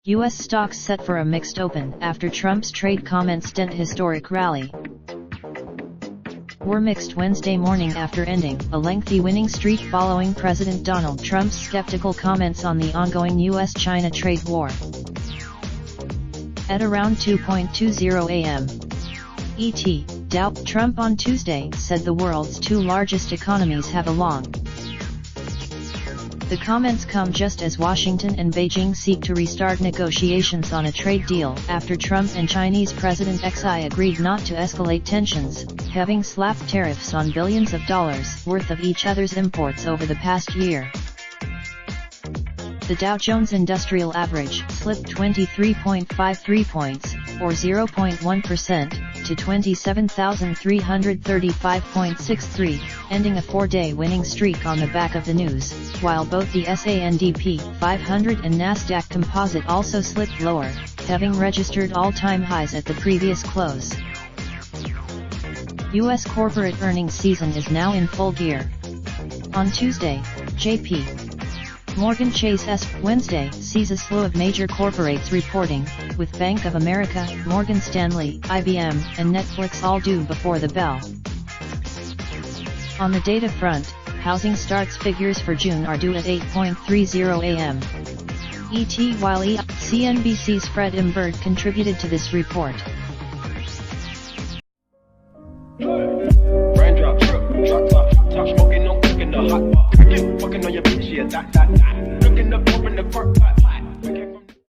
U.S. stocks set for a mixed open after Trump's trade comments dent historic rally. Were mixed Wednesday morning after ending a lengthy winning streak following President Donald Trump's skeptical comments on the ongoing U.S.-China trade war. At around 2:20 a.m. ET, Dow, Trump on Tuesday said the world's two largest economies have a long. The comments come just as Washington and Beijing seek to restart negotiations on a trade deal after Trump and Chinese President Xi agreed not to escalate tensions, having slapped tariffs on billions of dollars worth of each other's imports over the past year. The Dow Jones Industrial Average slipped 23.53 points, or 0.1%, to 27,335.63, ending a four-day winning streak on the back of the news, while both the S&P 500 and Nasdaq Composite also slipped lower, having registered all-time highs at the previous close. U.S. corporate earnings season is now in full gear. On Tuesday, J.P. Morgan Chase Wednesday sees a slew of major corporates reporting, with Bank of America, Morgan Stanley, IBM, and Netflix all due before the bell. On the data front, housing starts figures for June are due at 8:30 a.m. ET, while CNBC's Fred M. Bird contributed to this report. Raindrop, drop top smoking, no cooking the hot pot. Fucking on your bitch, yeah, that. Looking up, open the park pot.